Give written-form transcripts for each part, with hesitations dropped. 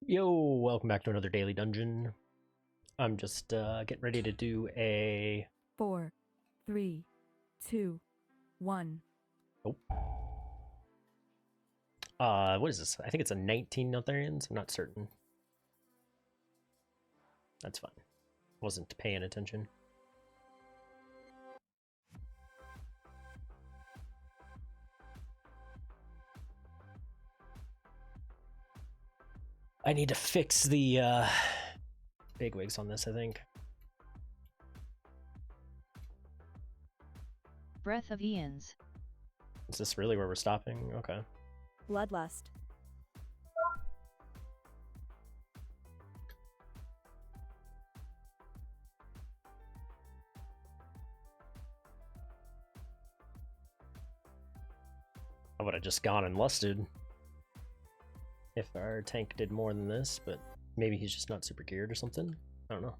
Yo, welcome back to another daily dungeon. I'm just getting ready to do a... 4, 3, 2, 1. Oh. What is this? I think it's a 19 Neltharions. I'm not certain. That's fine. Wasn't paying attention. I need to fix the bigwigs on this, I think. Breath of Ian's. Is this really where we're stopping? Okay. Bloodlust. I would have just gone and lusted if our tank did more than this, but maybe he's just not super geared or something. I don't know.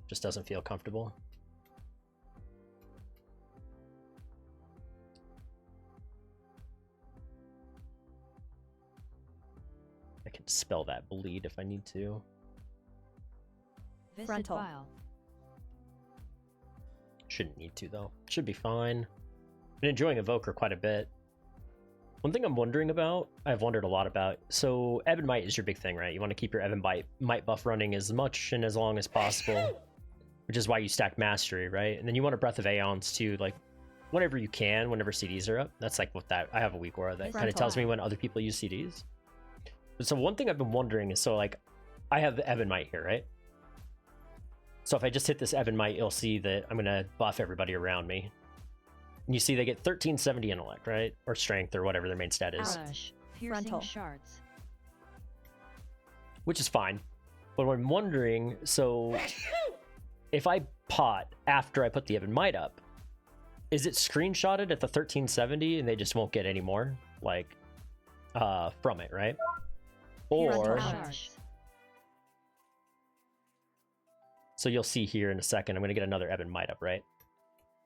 Just doesn't feel comfortable. I can spell that bleed if I need to. Viscid Frontal. Bile. Shouldn't need to though. Should be fine. Been enjoying Evoker quite a bit. One thing I'm wondering about, I've wondered a lot about, so Ebb and Might is your big thing, right? You want to keep your Ebb and Might buff running as much and as long as possible, which is why you stack Mastery, right? And then you want a Breath of Aeons too, like whenever you can, whenever CDs are up. That's like what that, I have a weak aura that kind of tells me when other people use CDs. So one thing I've been wondering is, so like, I have the Ebb and Might here, right? So if I just hit this Ebb and Might, you'll see that I'm going to buff everybody around me. And you see they get 1370 intellect, right? Or strength, or whatever their main stat is. Rush. Piercing Frontal. Shards. Which is fine. But what I'm wondering, so if I pot after I put the Ebb and Might up, is it screenshotted at the 1370 and they just won't get any more, like, from it, right? Or, Shards. so you'll see here in a second, I'm going to get another Ebb and Might up, right?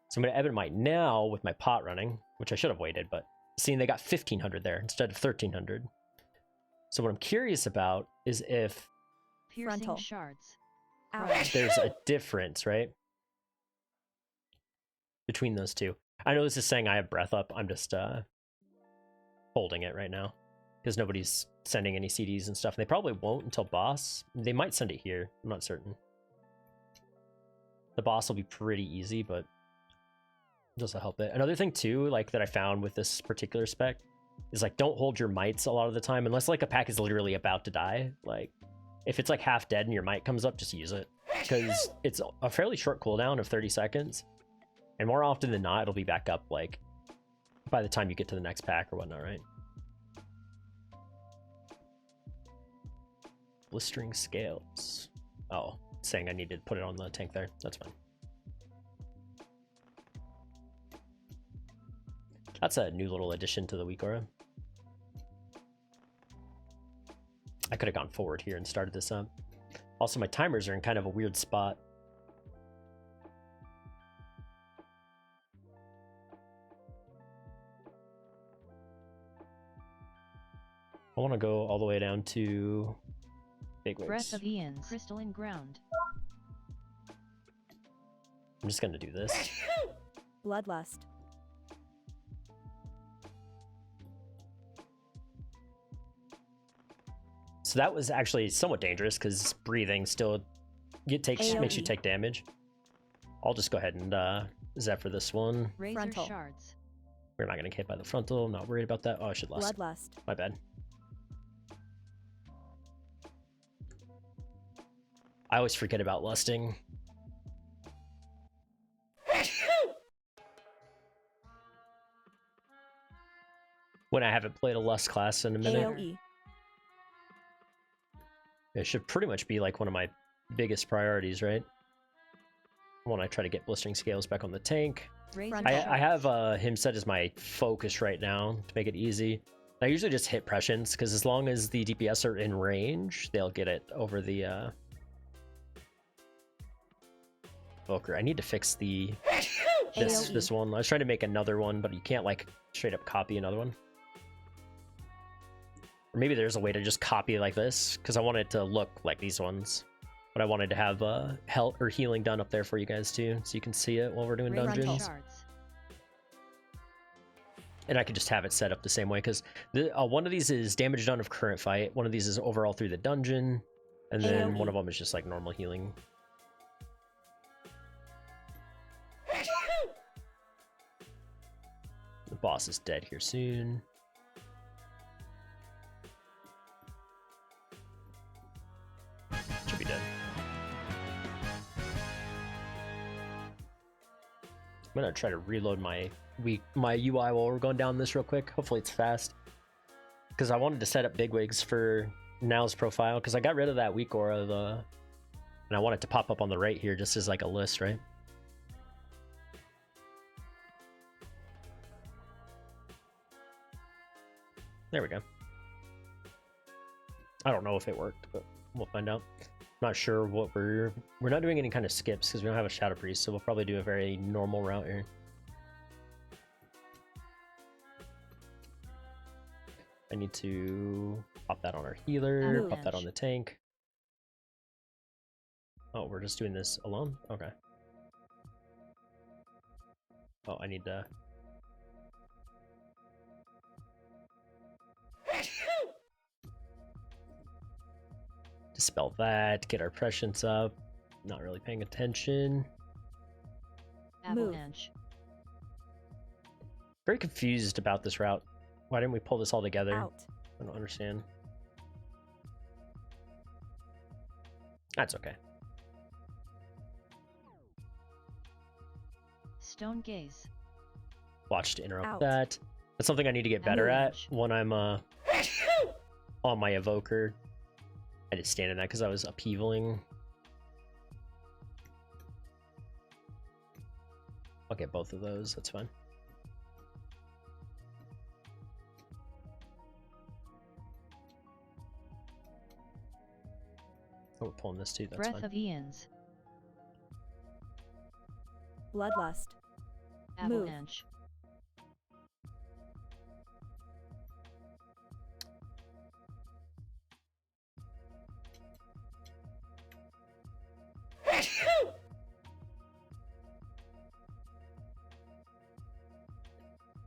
So I'm going to Ebb and Might now with my pot running, which I should have waited, but seeing they got 1500 there instead of 1300. So what I'm curious about is if Piercing Frontal. Shards. Ouch. there's a difference, right? Between those two. I know this is saying I have breath up. I'm just holding it right now because nobody's sending any CDs and stuff. And they probably won't until boss. They might send it here. I'm not certain. The boss will be pretty easy, but this will help it. Another thing too, like that I found with this particular spec is like, don't hold your mites a lot of the time unless like a pack is literally about to die. Like if it's like half dead and your mite comes up, just use it because it's a fairly short cooldown of 30 seconds. And more often than not, it'll be back up like by the time you get to the next pack or whatnot, right? Blistering scales. Oh, it's saying I need to put it on the tank there. That's fine. That's a new little addition to the weak aura. I could have gone forward here and started this up. Also, my timers are in kind of a weird spot. I want to go all the way down to bigwigs. Breath of Ian's. Crystalline Ground. I'm just going to do this. Bloodlust. So that was actually somewhat dangerous because breathing still makes you take damage. I'll just go ahead and zap for this one. Razor Frontal. Shards. We're not going to get hit by the frontal. I'm not worried about that. Oh, I should lust. Bloodlust. My bad. I always forget about lusting. When I haven't played a lust class in a minute. AoE. It should pretty much be like one of my biggest priorities, right? When I try to get blistering scales back on the tank. Razor I have him set as my focus right now to make it easy. I usually just hit pressions because as long as the DPS are in range, they'll get it over the Evoker. I need to fix the this one. I was trying to make another one, but you can't like straight up copy another one. Or maybe there's a way to just copy like this, because I want it to look like these ones. But I wanted to have health or healing done up there for you guys too, so you can see it while we're doing Frontal. dungeons. Shards. And I could just have it set up the same way, because one of these is damage done of current fight, one of these is overall through the dungeon, and then one of them is just like normal healing. The boss is dead here soon. Should be dead. I'm gonna try to reload my UI while we're going down this real quick. Hopefully it's fast. Because I wanted to set up bigwigs for Now's profile, because I got rid of that weak aura, and I want it to pop up on the right here just as like a list, right? There we go. I don't know if it worked, but we'll find out. Not sure what we're not doing any kind of skips because we don't have a Shadow Priest, so we'll probably do a very normal route here. I need to pop that on our healer, pop that on the tank. Oh, we're just doing this alone? Okay. Oh, I need to... dispel that, get our prescience up. Not really paying attention. Avalanche. Very confused about this route. Why didn't we pull this all together? Out. I don't understand. That's okay. Stone gaze. Watch to interrupt Out. that. That's something I need to get better at Avalanche. when I'm on my Evoker. I just stand in that because I was upheavaling. I'll get both of those, that's fine. Oh, we're pulling this too, that's Breath fine. of Ians. Bloodlust. Move. Avalanche.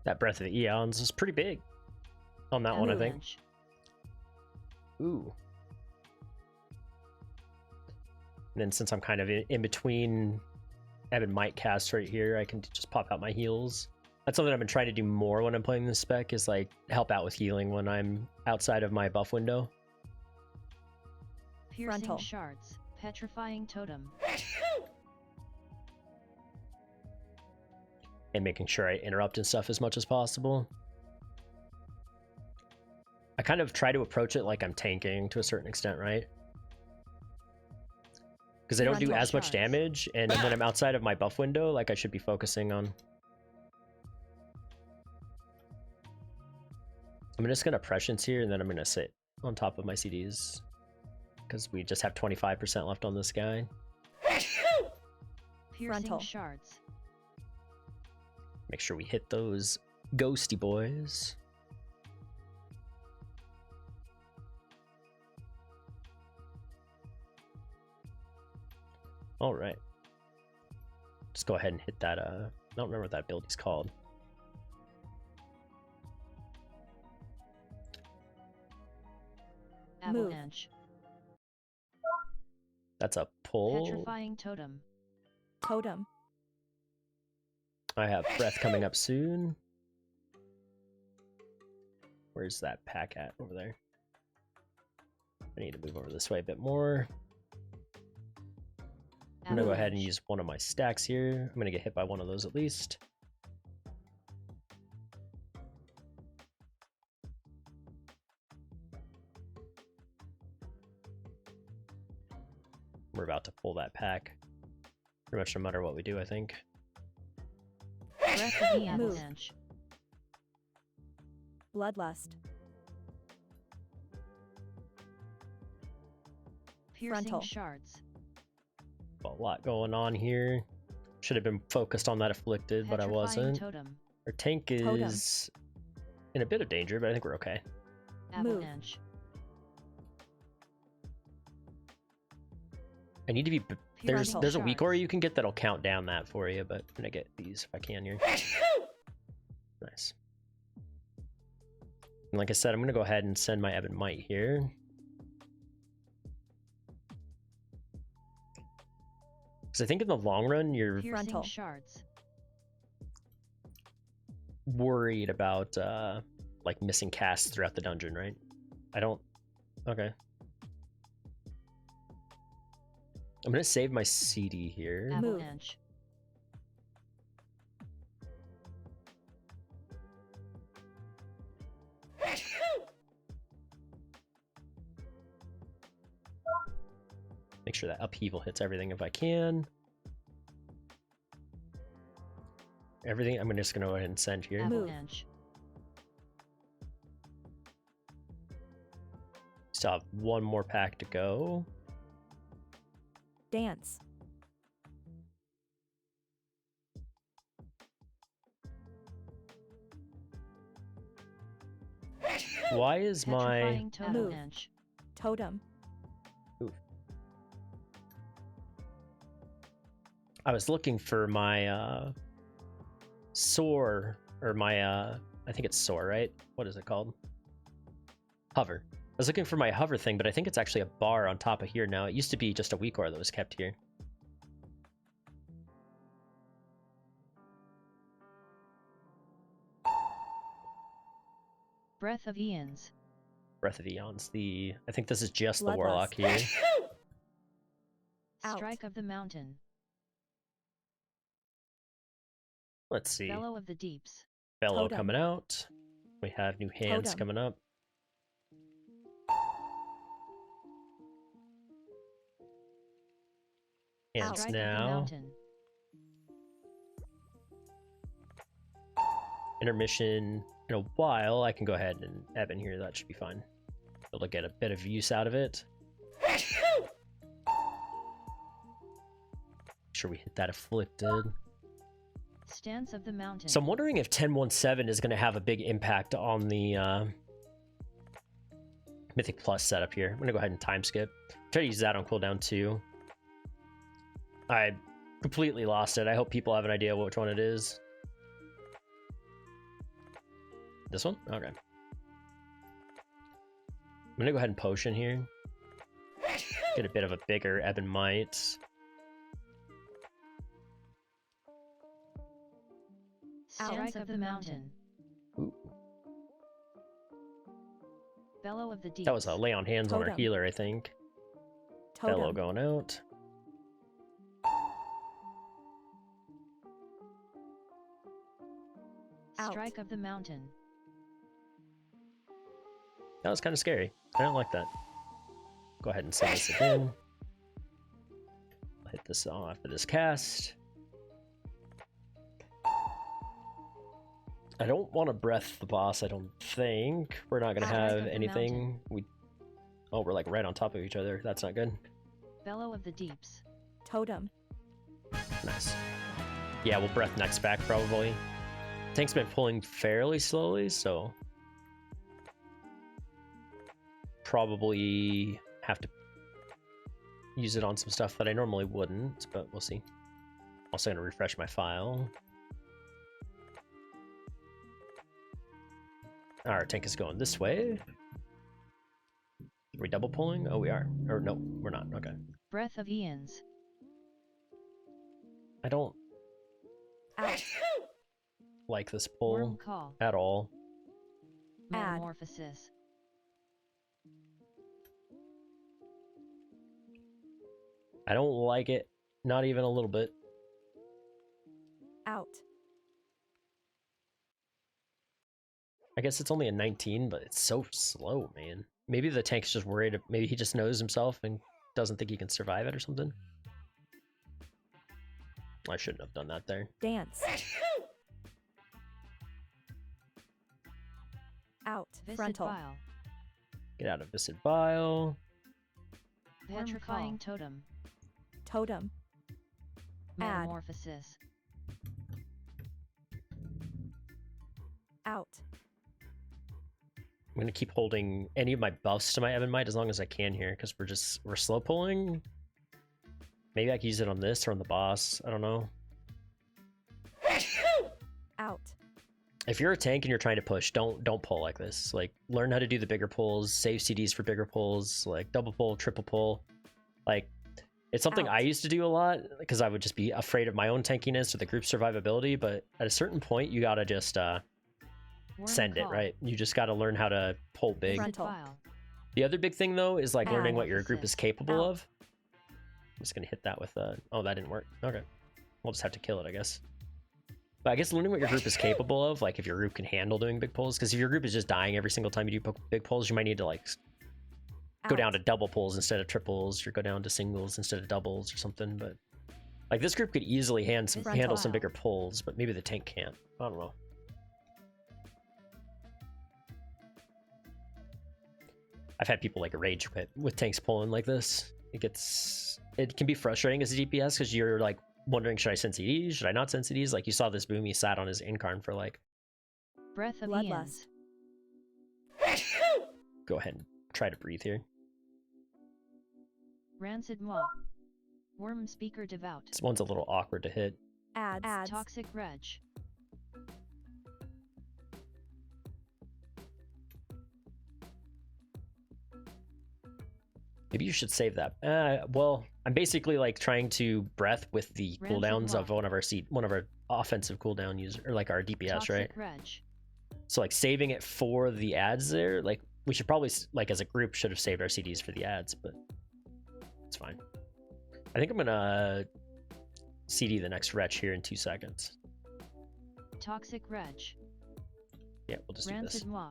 That Breath of the Eons is pretty big on that one, I think. Avalanche. Ooh. And then since I'm kind of in between Evan might cast right here, I can just pop out my heals. That's something I've been trying to do more when I'm playing this spec, is like help out with healing when I'm outside of my buff window. Piercing Frontal. shards. Petrifying totem. And making sure I interrupt and stuff as much as possible. I kind of try to approach it like I'm tanking to a certain extent, right? Because I don't do Frontal as much shards. damage, and when I'm outside of my buff window, like I should be focusing on. I'm just gonna prescience here, and then I'm gonna sit on top of my CDs. Because we just have 25% left on this guy. Piercing Frontal. shards. Make sure we hit those ghosty boys. All right. Just go ahead and hit that. I don't remember what that ability's called. Move. Avalanche. That's a pull. Petrifying totem. Totem. I have breath coming up soon. Where's that pack at over there? I need to move over this way a bit more. I'm gonna go ahead and Avalanche. use one of my stacks here. I'm gonna get hit by one of those at least. We're about to pull that pack. Pretty much no matter what we do, I think. Breath of the Move. avalanche. Bloodlust. Piercing Frontal. shards. A lot going on here. Should have been focused on that afflicted, but I Petrifying wasn't. totem. Our tank Totem. is in a bit of danger, but I think we're okay. Avalanche. I need to be. There's Frontal a weak shards. aura you can get that'll count down that for you, but I'm gonna get these if I can here. Nice. And like I said, I'm gonna go ahead and send my Ebon Might here. Because I think in the long run, you're Piercing Frontal. shards. worried about like missing casts throughout the dungeon, right? I don't. Okay. I'm gonna save my CD here. Move. Avalanche. Make sure that upheaval hits everything if I can. Everything. I'm just gonna go ahead and send here. Avalanche. Still have one more pack to go. Dance. Why is my Petrifying avalanche. Totem. I was looking for my soar or my I think it's soar, right? What is it called? Hover. I was looking for my hover thing, but I think it's actually a bar on top of here now. It used to be just a weak aura that was kept here. Breath of Eons. Breath of Eons. I think this is just the Bloodlust. warlock here. Out. Strike of the mountain. Let's see. Bellow of the deeps. Bellow Totem. coming out. We have new hands Totem. coming up. Hands Strike of the now. mountain. Intermission in a while. I can go ahead and Ebon here. That should be fine. Able to get a bit of use out of it. Make sure we hit that afflicted. Stance of the mountain. So I'm wondering if 1017 is going to have a big impact on the Mythic Plus setup here. I'm going to go ahead and time skip. Try to use that on cooldown too. I completely lost it. I hope people have an idea which one it is. This one? Okay. I'm going to go ahead and potion here. Get a bit of a bigger Ebon Might. Strike of the mountain. Ooh. Bellow of the deeps. That was a lay on hands on our Totem. healer, I think. Totem. Bellow going out. Out. Strike of the mountain. That was kind of scary. I don't like that. Go ahead and send this again. I'll hit this on after this cast. I don't want to breath the boss, I don't think. We're not going to Strike have of the anything. Oh, we're like right on top of each other. That's not good. Bellow of the deeps. Totem. Nice. Yeah, we'll breath next back probably. Tank's been pulling fairly slowly, so probably have to use it on some stuff that I normally wouldn't, but we'll see. Also gonna refresh my file. Our tank is going this way. Are we double pulling? Oh, we are. Or no, we're not. Okay. Breath of Eons. I don't Out. like this Worm pull call. at all. Add. Metamorphosis. I don't like it. Not even a little bit. Out. I guess it's only a 19, but it's so slow, man. Maybe the tank's just worried. Maybe he just knows himself and doesn't think he can survive it or something. I shouldn't have done that there. Dance. Out. Viscid Frontal. Bile. Get out of Viscid Bile. Petrifying Petrifying totem. Totem. Add. Metamorphosis. Out. I'm gonna keep holding any of my buffs to my Ebonmite as long as I can here, because we're slow pulling. Maybe I can use it on this or on the boss. I don't know. Out. If you're a tank and you're trying to push, don't pull like this. Like, learn how to do the bigger pulls, save CDs for bigger pulls, like double pull, triple pull. Like, it's something I used to do a lot because I would just be afraid of my own tankiness or the group survivability. But at a certain point, you gotta just send it, right? You just gotta learn how to pull big. Frontal. The other big thing though is like learning what your group is capable Out. of. I'm just gonna hit that with oh, that didn't work. Okay, we'll just have to kill it, I guess. But I guess learning what your group is capable of, like if your group can handle doing big pulls, because if your group is just dying every single time you do big pulls, you might need to like go down to double pulls instead of triples, or go down to singles instead of doubles or something. But like this group could easily handle some bigger pulls, but maybe the tank can't. I don't know. I've had people like rage quit with tanks pulling like this. It can be frustrating as a DPS because you're like wondering, should I send CDs? Should I not send CDs? Like you saw this boom, he sat on his Incarn for like... Breath of Bloodlust. Eons. Go ahead and try to breathe here. Rancid Moi. Worm Speaker Devout. This one's a little awkward to hit. Ads. Toxic Reg. Maybe you should save that. Well, I'm basically like trying to breath with the Rancid cooldowns Moi. of one of our offensive cooldown user, or like our DPS, Toxic right? Reg. So like saving it for the ads there, like we should probably like as a group should have saved our CDs for the ads, but it's fine. I think I'm gonna CD the next retch here in 2 seconds. Toxic Reg. Yeah, we'll just do this. Rancid Moi.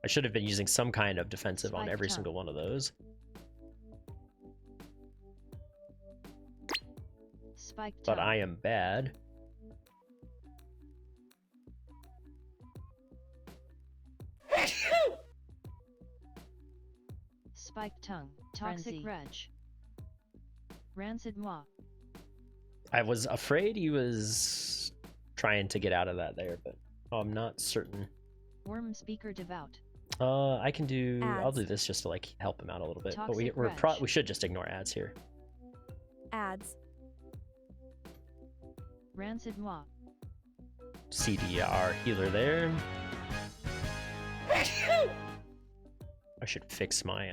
I should have been using some kind of defensive on Spike every tongue. single one of those. Spike But tongue. I am bad. Spike tongue. Toxic Reg. Rancid Moi. I was afraid he was trying to get out of that there, but I'm not certain. Worm Speaker Devout. I can do. I'll Ads. do this just to like help him out a little bit. But Toxic we should just ignore ads here. Ads. Rancid Moi. CDR healer there. I should fix my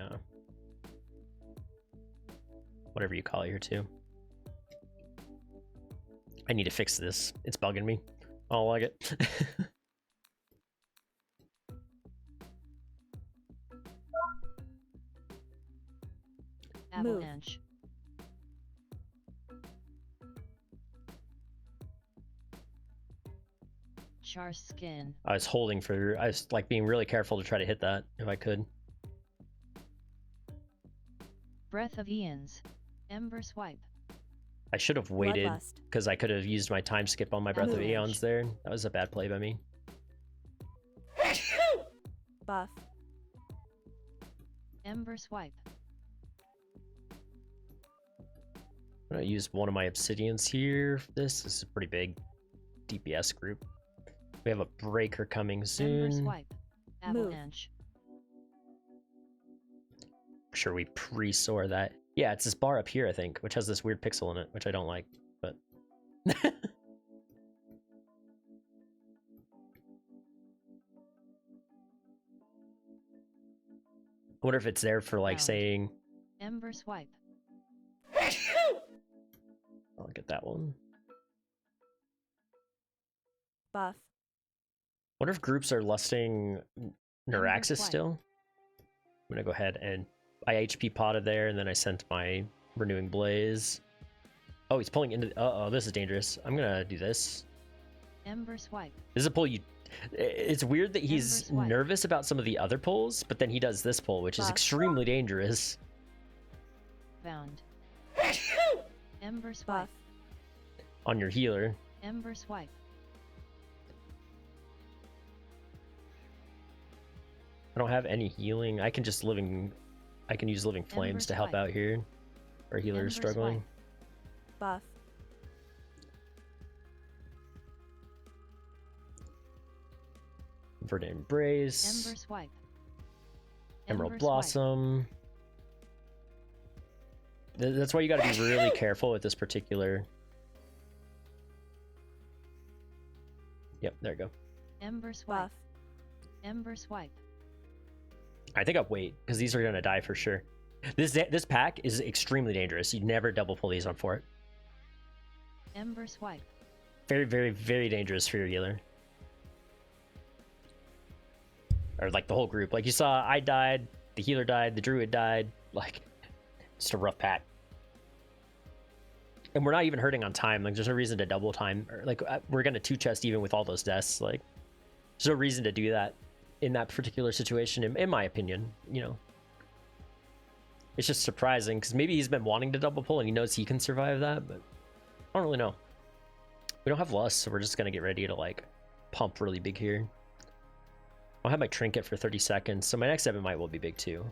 whatever you call it here too. I need to fix this. It's bugging me. I don't like it. Move. Avalanche. Char Skin. I was like being really careful to try to hit that if I could. Breath of Eons. Ember Swipe. I should have waited Bloodlust. because I could have used my time skip on my Breath of Avalanche. Eons there. That was a bad play by me. Buff. Ember Swipe. I'm gonna use one of my obsidians here. This is a pretty big DPS group. We have a breaker coming Ember soon. Swipe. Move. Avalanche. I'm sure we pre-soar that. Yeah, it's this bar up here, I think, which has this weird pixel in it, which I don't like, but... I wonder if it's there for, like, Round. saying... Ember Swipe. I'll get that one. Buff. Wonder if groups are lusting Neuraxis Swipe. still? I'm gonna go ahead and... I HP potted there, and then I sent my Renewing Blaze. Oh, he's pulling into... Uh-oh, this is dangerous. I'm gonna do this. Ember Swipe. This is a pull you... It's weird that he's Ember Swipe. nervous about some of the other pulls, but then he does this pull, which is Buff. extremely dangerous. Bound. Ember Swipe. Buff. On your healer. Ember Swipe. I don't have any healing. I can just I can use Living Flames to help Swipe. out here. Our healer is Ember struggling. Swipe. Buff. Verdant Embrace. Ember Swipe. Emerald Ember Swipe. Blossom. That's why you got to be really careful with this particular. Yep, there you go. Ember Swipe. Buff. Ember Swipe. I think I'll wait because these are gonna die for sure. This pack is extremely dangerous. You never double pull these on for it. Ember Swipe. Very, very, very dangerous for your healer. Or like the whole group. Like you saw, I died, the healer died, the druid died. Like, just a rough pack. And we're not even hurting on time. Like, there's no reason to double time. Or, like, we're gonna 2-chest even with all those deaths. Like, there's no reason to do that in that particular situation, in my opinion. You know, it's just surprising because maybe he's been wanting to double pull and he knows he can survive that, but I don't really know. We don't have lust, so we're just gonna get ready to like pump really big here. I'll have my trinket for 30 seconds, so my next Ebonite will be big too.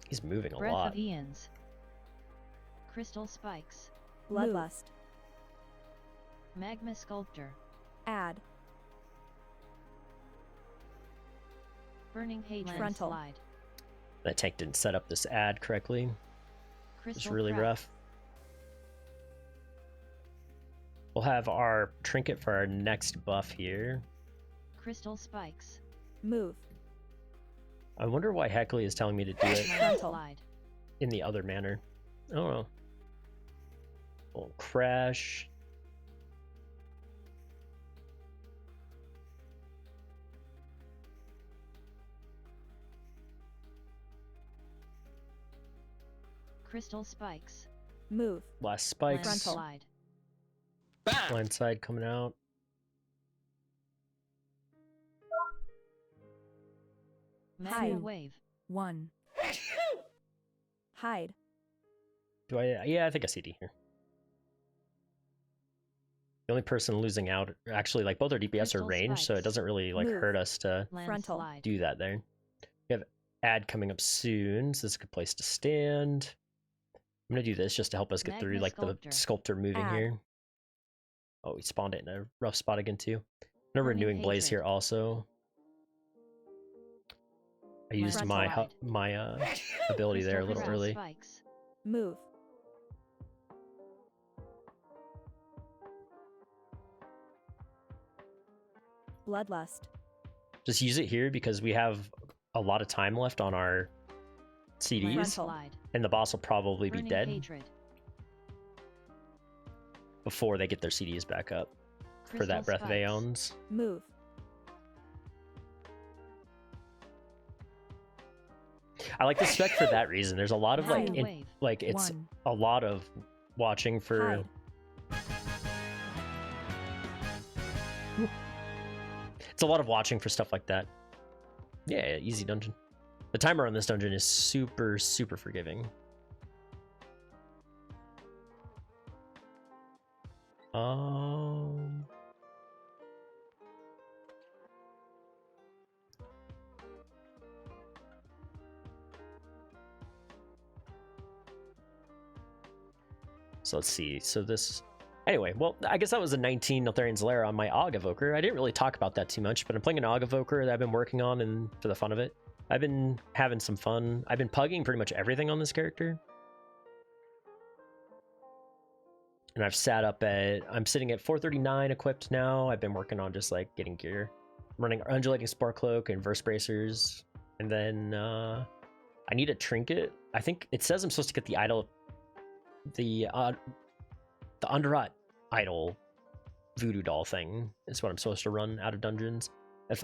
He's moving a Breath lot. of Ians. Crystal Spikes. Bloodlust. Magma Sculptor. Add. Burning Hatred. Frontal. Slide. That tank didn't set up this ad correctly. It's Crystal really Craft. rough. We'll have our trinket for our next buff here. Crystal Spikes. Move. I wonder why Heckley is telling me to do it Frontal. Slide. in the other manner. I don't know. We'll crash. Crystal Spikes. Move. Last spikes. Frontal. Slide. Blind side coming out. Magma Hide. Wave. 1. Hide. Do I? Yeah, I think I CD here. The only person losing out, actually, like both our DPS Crystal are range, so it spikes. doesn't really like Move. hurt us to Frontal. Landslide. do that there. We have ad coming up soon, so this is a good place to stand. I'm gonna do this just to help us get through Magma like Sculptor. the sculptor moving Add. here. Oh, we spawned it in a rough spot again too. No Burning renewing blaze Hatred. here also. I used Frontal. my ability there a little Crystal early. Spikes. Move. Bloodlust. Just use it here because we have a lot of time left on our CDs, Frontal. Landslide. and the boss will probably be Burning dead Hatred. before they get their CDs back up for Crystal that Breath of Spikes. Aeons. Move. I like the spec for that reason. There's a lot of like, Magma Wave. like it's 1. a lot of watching for. Hide. It's a lot of watching for stuff like that. Yeah, easy dungeon. The timer on this dungeon is super, super forgiving. Um, so let's see. So this, anyway, well, I guess that was a 19 Neltharion's Lair on my Aug Evoker. I didn't really talk about that too much, but I'm playing an Aug Evoker that I've been working on and for the fun of it. I've been having some fun. I've been pugging pretty much everything on this character. And I've sat up at, I'm sitting at 439 equipped now. I've been working on just like getting gear. I'm running Undulating Spore Cloak and Verse Bracers. And then I need a trinket. I think it says I'm supposed to get the idol, the Underrot idol voodoo doll thing is what I'm supposed to run out of dungeons.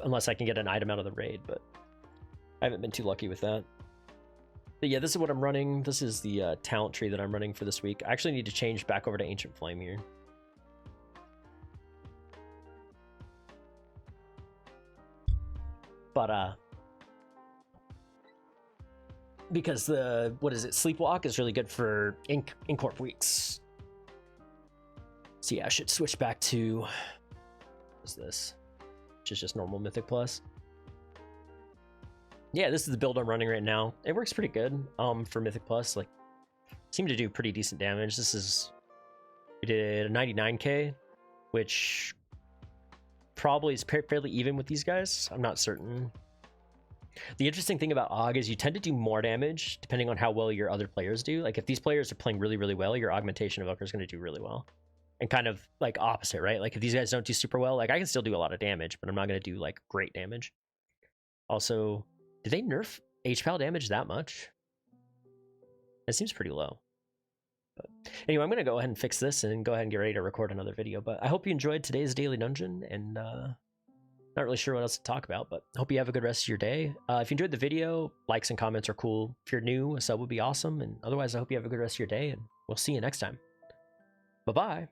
Unless I can get an item out of the raid, but I haven't been too lucky with that. But yeah, this is what I'm running. This is the talent tree that I'm running for this week. I actually need to change back over to Ancient Flame here. But because the, what is it, Sleepwalk is really good for Incorp weeks. So yeah, I should switch back to, what is this? Which is just normal Mythic Plus. Yeah, this is the build I'm running right now. It works pretty good for Mythic Plus. Like, seem to do pretty decent damage. This is, we did a 99k, which probably is fairly even with these guys. I'm not certain. The interesting thing about Aug is you tend to do more damage depending on how well your other players do. Like if these players are playing really, really well, your Augmentation Evoker is going to do really well. And kind of like opposite, right? Like if these guys don't do super well, like I can still do a lot of damage, but I'm not going to do like great damage. Also, did they nerf HPAL damage that much? It seems pretty low. But anyway, I'm going to go ahead and fix this and go ahead and get ready to record another video. But I hope you enjoyed today's daily dungeon, and not really sure what else to talk about, but hope you have a good rest of your day. If you enjoyed the video, likes and comments are cool. If you're new, a sub would be awesome. And otherwise, I hope you have a good rest of your day, and we'll see you next time. Bye-bye.